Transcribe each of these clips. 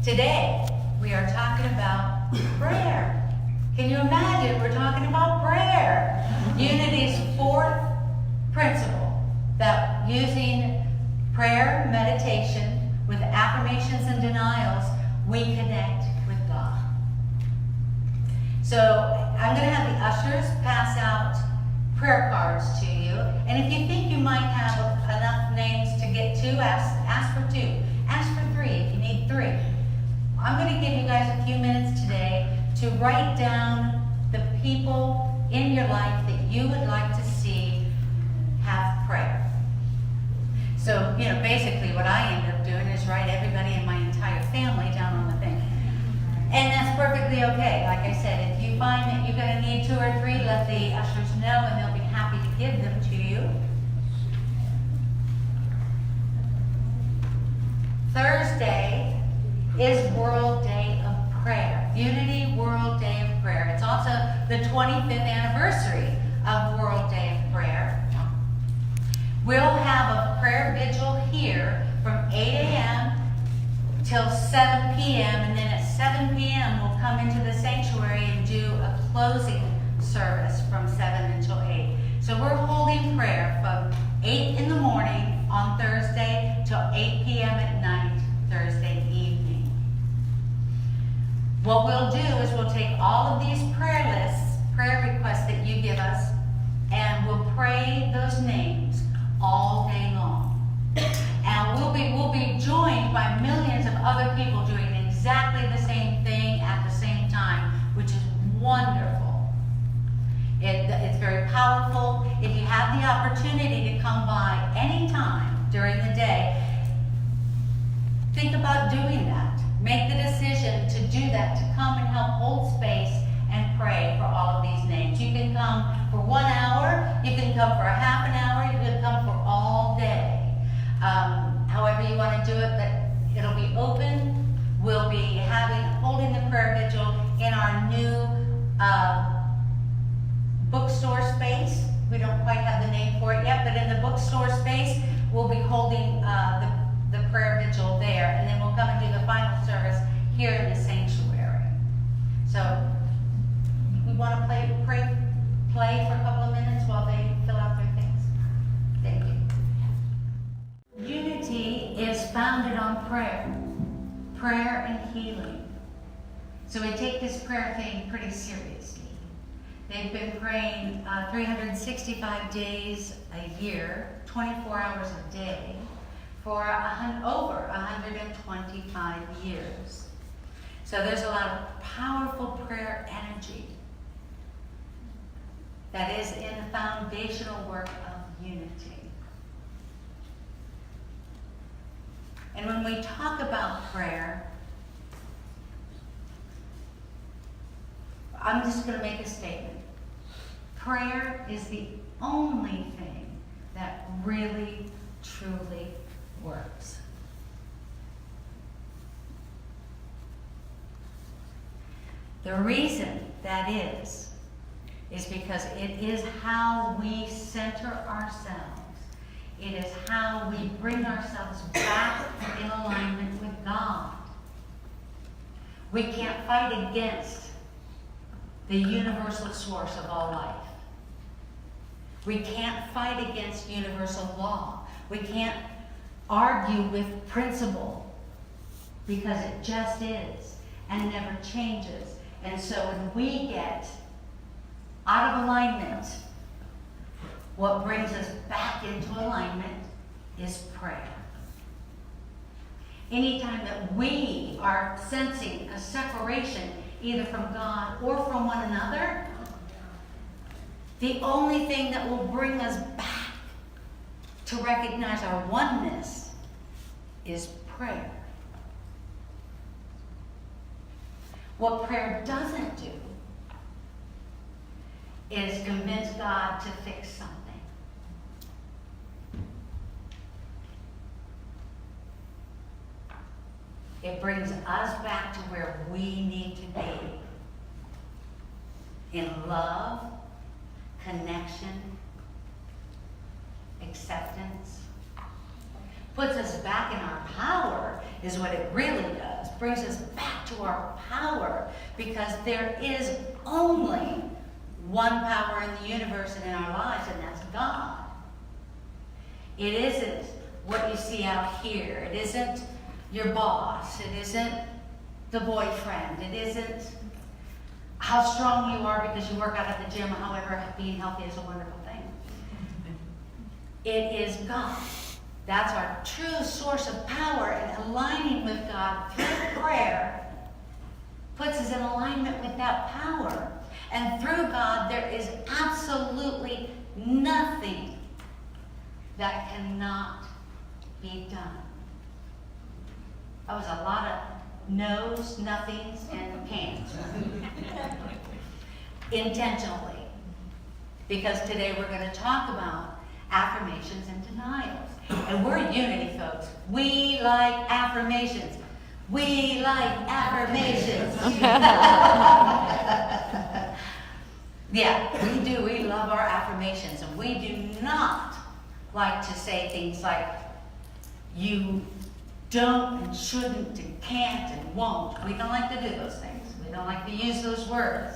Today, we are talking about prayer. Can you imagine? We're talking about prayer. Unity's fourth principle, that using prayer, meditation, with affirmations and denials, we connect with God. So I'm going to have the ushers pass out prayer cards to you. And if you think you might have enough names to get two, ask for two. Ask for three if you need three. I'm going to give you guys a few minutes today to write down the people in your life that you would like to see have prayer. So, basically what I end up doing is write everybody in my entire family down on the thing. And that's perfectly okay. Like I said, if you find that you're going to need two or three, let the ushers know and they'll be happy to give them to you. Thursday is World Day of Prayer. Unity World Day of Prayer. It's also the 25th anniversary of World Day of Prayer. We'll have a prayer vigil here from 8 a.m. till 7 p.m. and then at 7 p.m. we'll come into the sanctuary and do a closing service from 7 until 8. So we're holding prayer from 8 in the morning on Thursday till 8 p.m. at night Thursday evening. What we'll do is we'll take all of these prayer lists, prayer requests that you give us, and we'll pray those names all day long. And we'll be joined by millions of other people doing exactly the same thing at the same time, which is wonderful. It's very powerful. If you have the opportunity to come by anytime during the day, think about doing that. Make the decision to do that, to come and help hold space and pray for all of these names. You can come for 1 hour, you can come for a half an hour, you can come for all day. However you want to do it, but it'll be open. We'll be holding the prayer vigil in our new bookstore space. We don't quite have the name for it yet, but in the bookstore space, we'll be holding the prayer vigil there, and then we'll come and do the final service here in the sanctuary. So we want to play for a couple of minutes while they fill out their things. Thank you. Unity is founded on prayer and healing. So we take this prayer thing pretty seriously. They've been praying 365 days a year, 24 hours a day, for over 125 years. So there's a lot of powerful prayer energy that is in the foundational work of unity. And when we talk about prayer, I'm just going to make a statement. Prayer is the only thing that really, truly works. The reason that is because it is how we center ourselves. It is how we bring ourselves back in alignment with God. We can't fight against the universal source of all life. We can't fight against universal law. We can't argue with principle because it just is and never changes. And so when we get out of alignment, what brings us back into alignment is prayer. Anytime that we are sensing a separation either from God or from one another, the only thing that will bring us back to recognize our oneness is prayer. What prayer doesn't do is convince God to fix something. It brings us back to where we need to be. In love, connection, acceptance, puts us back in our power is what it really does. Brings us back to our power, because there is only one power in the universe and in our lives, and that's God. It isn't what you see out here. It isn't your boss. It isn't the boyfriend. It isn't how strong you are because you work out at the gym. However, being healthy is a wonderful thing. It is God. That's our true source of power, and aligning with God through prayer puts us in alignment with that power. And through God, there is absolutely nothing that cannot be done. That was a lot of no's, nothings, and can'ts. Intentionally. Because today we're going to talk about affirmations and denials. And we're unity, folks. We like affirmations. We like affirmations. Yeah, we do. We love our affirmations. And we do not like to say things like, you don't and shouldn't and can't and won't. We don't like to do those things. We don't like to use those words.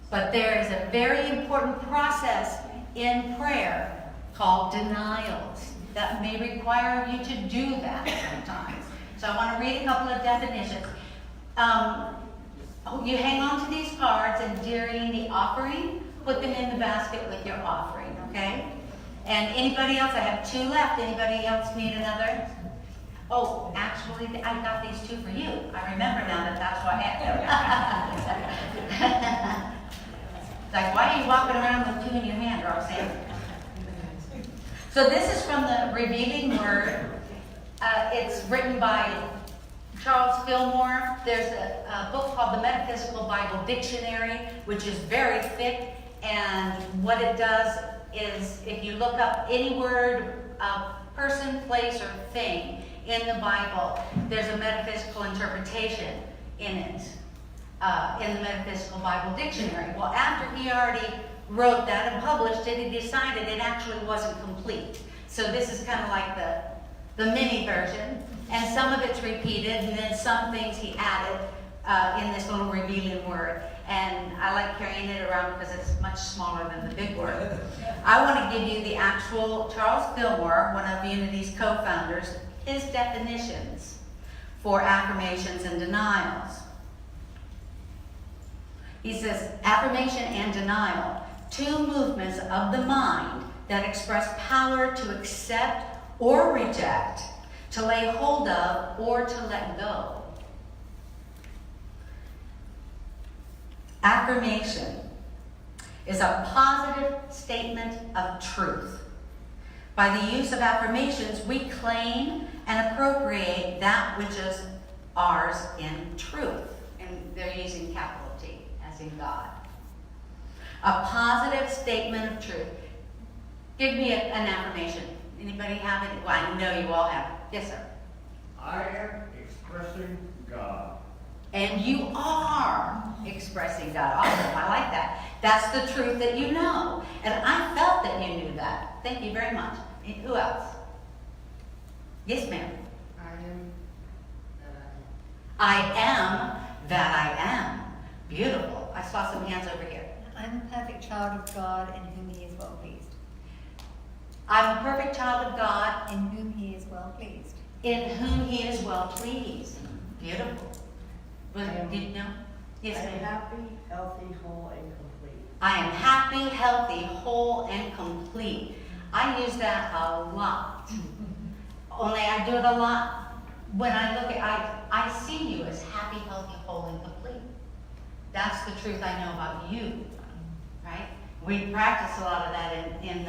But there is a very important process in prayer called denials that may require you to do that sometimes. So I want to read a couple of definitions. You hang on to these cards, and during the offering, put them in the basket with your offering, okay? And anybody else? I have 2 left. Anybody else need another? Oh, actually, I got these 2 for you. I remember now that that's why I had them. Like, why are you walking around with 2 in your hand, Roxanne? So this is from the Revealing Word. It's written by Charles Fillmore. There's a book called the Metaphysical Bible Dictionary, which is very thick. And what it does is, if you look up any word, person, place, or thing in the Bible, there's a metaphysical interpretation in it, in the Metaphysical Bible Dictionary. Well, after he already wrote that and published it, he decided it actually wasn't complete. So this is kind of like the mini version, and some of it's repeated, and then some things he added in this little Revealing Word. And I like carrying it around because it's much smaller than the big word. I want to give you the actual Charles Fillmore, one of Unity's co-founders, his definitions for affirmations and denials. He says, affirmation and denial, 2 movements of the mind that express power to accept or reject, to lay hold of or to let go. Affirmation is a positive statement of truth. By the use of affirmations, we claim and appropriate that which is ours in truth. And they're using capital T, as in God. A positive statement of truth. Give me an affirmation. Anybody have it? Well, I know you all have it. Yes, sir. I am expressing God. And you are expressing God. Awesome. I like that. That's the truth that you know. And I felt that you knew that. Thank you very much. Who else? Yes, ma'am. I am that I am. Beautiful. I saw some hands over here. I'm a perfect child of God in whom he is well pleased. I'm a perfect child of God In whom he is well pleased. in whom he is well pleased. Beautiful. Did you know? Yes, I am ma'am. happy, healthy, whole, and complete. I am happy, healthy, whole, and complete. I use that a lot. Only I do it a lot when I look at, I see you as happy, healthy, whole, and complete. That's the truth I know about you, right? We practice a lot of that in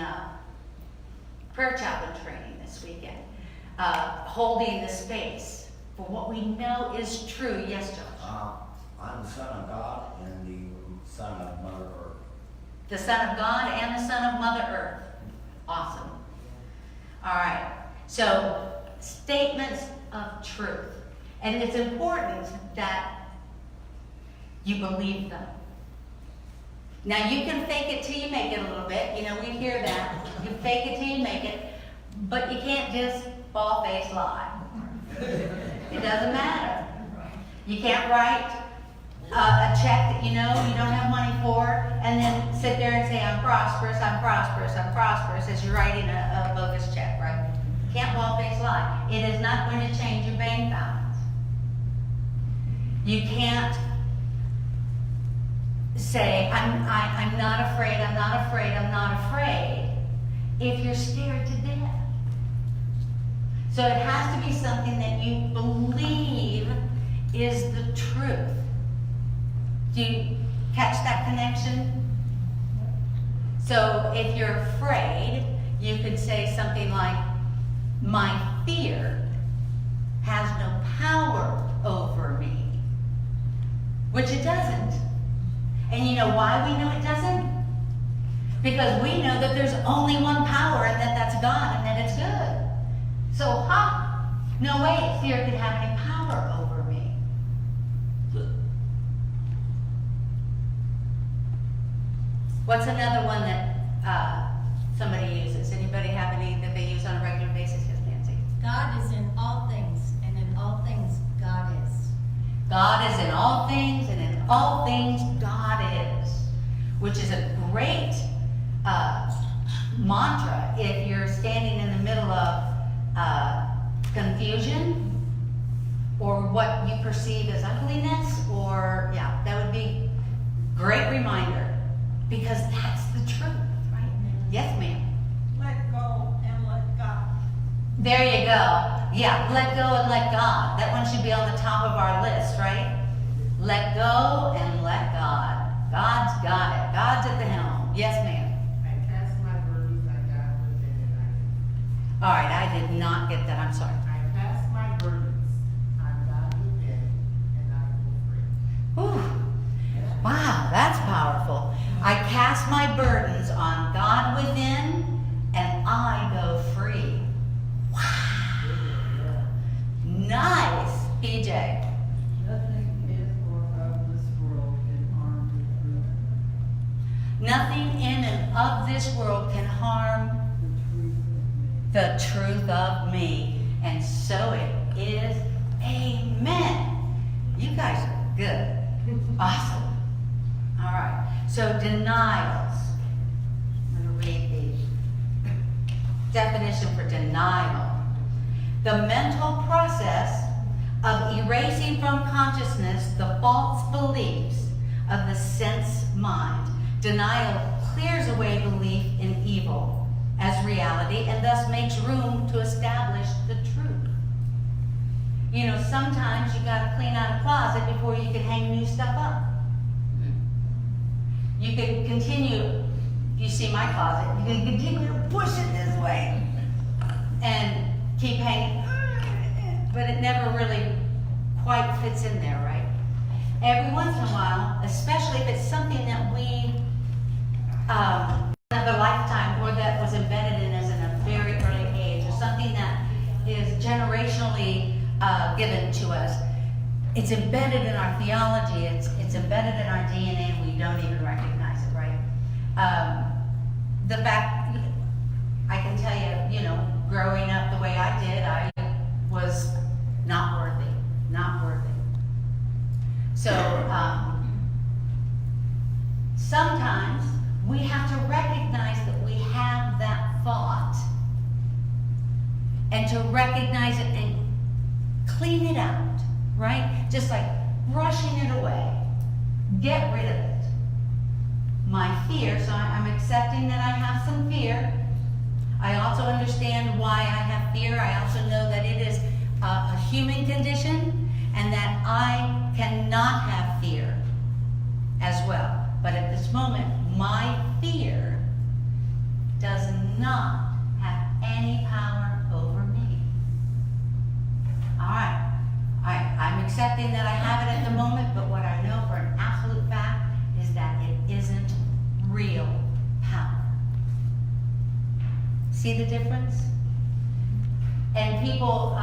prayer chaplain training this weekend. Holding the space for what we know is true. Yes, Josh? I'm the Son of God and the Son of Mother Earth. The Son of God and the Son of Mother Earth. Awesome. All right. So, statements of truth. And it's important that you believe them. Now, you can fake it till you make it a little bit. You know, we hear that. You fake it till you make it. But you can't just bald-faced lie. It doesn't matter. You can't write a check that you know you don't have money for, and then sit there and say, I'm prosperous, I'm prosperous, I'm prosperous, as you're writing a bogus check, right? Can't bald-faced lie. It is not going to change your bank balance. You can't say, I'm not afraid, I'm not afraid, I'm not afraid, if you're scared to death. So it has to be something that you believe is the truth. Do you catch that connection? So if you're afraid, you could say something like, my fear has no power over me, which it doesn't. And you know why we know it doesn't? Because we know that there's only one power, and that's God, and that it's good. So, no way fear could have any power over me. What's another one that somebody uses? Anybody have any that they use on a regular basis? Yes, Nancy. God is in all things, and in all things God is. God is in all things, and in all things God is, which is a great mantra if you're standing in the middle of confusion or what you perceive as ugliness, or that would be a great reminder, because that's the truth, right? Yes, ma'am. Let go and let God. There you go. Yeah, let go and let God. That one should be on the top of our list, right? Let go and let God. God's got it. God's at the helm. Yes, ma'am. I cast my burdens on God within, and I All right, I did not get that. I'm sorry. I cast my burdens on God within, and I will free. Whew. Wow, that's powerful. I cast my burdens on God within, and I go free. Wow. Nice, PJ. Nothing in or of this world can harm Nothing in and of this world can harm the truth of me. the truth of me. And so it is. Amen. You guys are good. Awesome. All right. So denials. I'm going to read the definition for denial. The mental process of erasing from consciousness the false beliefs of the sense mind. Denial clears away belief in evil as reality and thus makes room to establish the truth. You know, sometimes you got to clean out a closet before you can hang new stuff up. You can continue, you see my closet, you can continue to push it this way and keep hanging, but it never really quite fits in there, right? Every once in a while, especially if it's something that we of a lifetime, or that was embedded in us in a very early age, or something that is generationally given to us. It's embedded in our theology, it's embedded in our DNA, and we don't even recognize it, right? The fact, I can tell you, you know, growing up the way I did, I was not worthy, not worthy. So, sometimes we have to recognize that we have that thought, and to recognize it and clean it out, right? Just like brushing it away. Get rid of it. My fear, so I'm accepting that I have some fear. I also understand why I have fear. I also know that it is a human condition, and that I cannot have fear as well. But at this moment, my fear does not have any power over me. All right. I'm accepting that I have it at the moment, but what I know for an absolute fact is that it isn't real power. See the difference? And people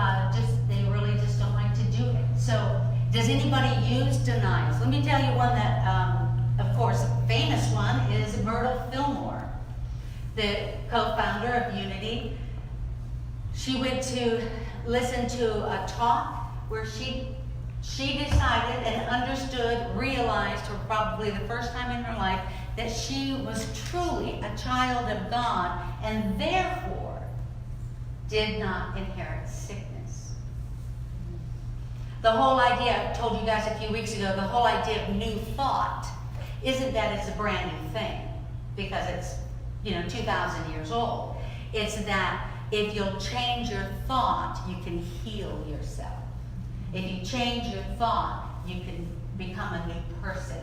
they really just don't like to do it. So, does anybody use denials? Let me tell you one that, of course, a famous one is Myrtle Fillmore, the co-founder of Unity. she went to listen to a talk where she decided and understood, realized for probably the first time in her life that she was truly a child of God and therefore did not inherit sickness. The whole idea, I told you guys a few weeks ago, the whole idea of new thought isn't that it's a brand new thing because it's 2,000 years old. It's that if you'll change your thought, you can heal yourself. If you change your thought, you can become a new person.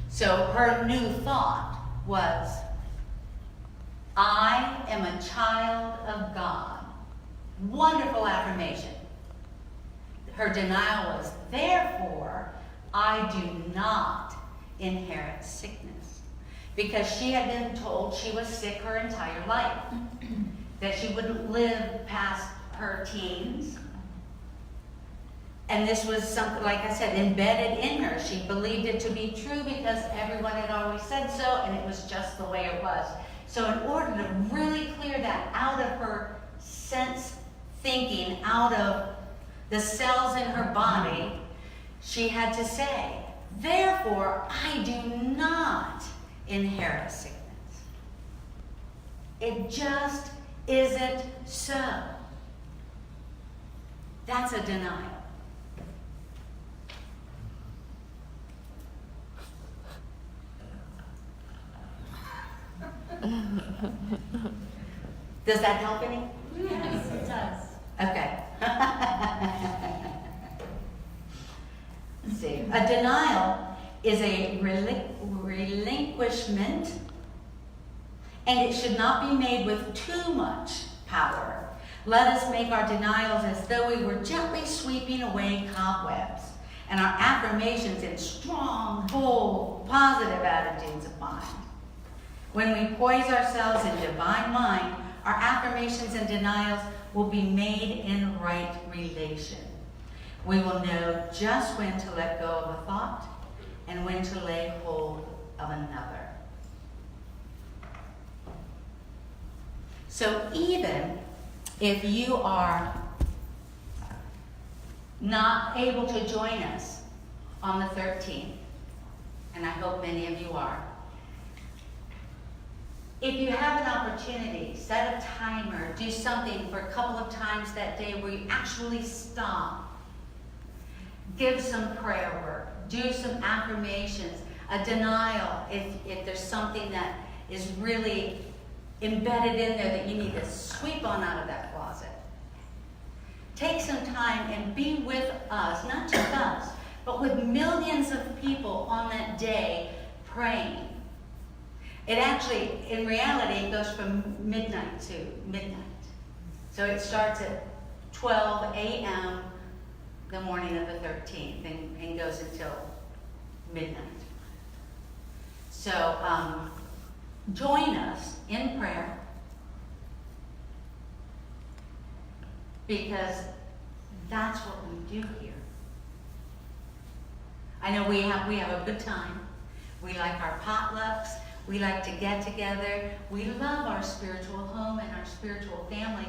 So her new thought was, I am a child of God. Wonderful affirmation. Her denial was, therefore, I do not inherit sickness. Because she had been told she was sick her entire life. That she wouldn't live past her teens. And this was something, like I said, embedded in her. She believed it to be true because everyone had always said so, and it was just the way it was. So in order to really clear that out of her sense thinking, out of the cells in her body, she had to say, therefore, I do not inherit sickness. It just isn't so. That's a denial. Does that help any? Yes, it does. Okay. Let's see. A denial is a relinquishment, and it should not be made with too much power. Let us make our denials as though we were gently sweeping away cobwebs, and our affirmations in strong, bold, positive attitudes of mind. When we poise ourselves in divine mind, our affirmations and denials will be made in right relation. We will know just when to let go of a thought and when to lay hold of another. So even if you are not able to join us on the 13th, and I hope many of you are, if you have an opportunity, set a timer, do something for a couple of times that day where you actually stop. Give some prayer work, do some affirmations, a denial if there's something that is really embedded in there that you need to sweep on out of that closet. Take some time and be with us, not just us, but with millions of people on that day praying. It actually, in reality, it goes from midnight to midnight. So it starts at 12 a.m. the morning of the 13th and goes until midnight. So join us in prayer because that's what we do here. I know we have a good time. We like our potlucks. We like to get together. We love our spiritual home and our spiritual family.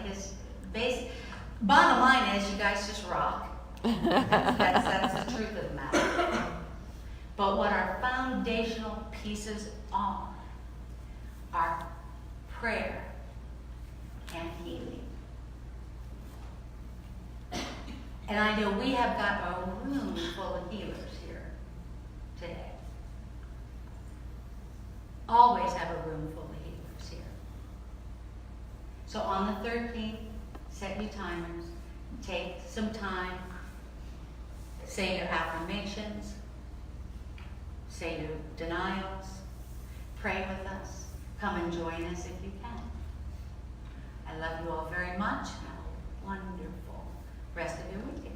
Bottom line is, you guys just rock. That's the truth of the matter. But what our foundational pieces are prayer and healing. And I know we have got a room full of healers here today. Always have a room full of healers here. So on the 13th, set your timers, take some time, say your affirmations, say your denials, pray with us, come and join us if you can. I love you all very much. Have a wonderful rest of your weekend.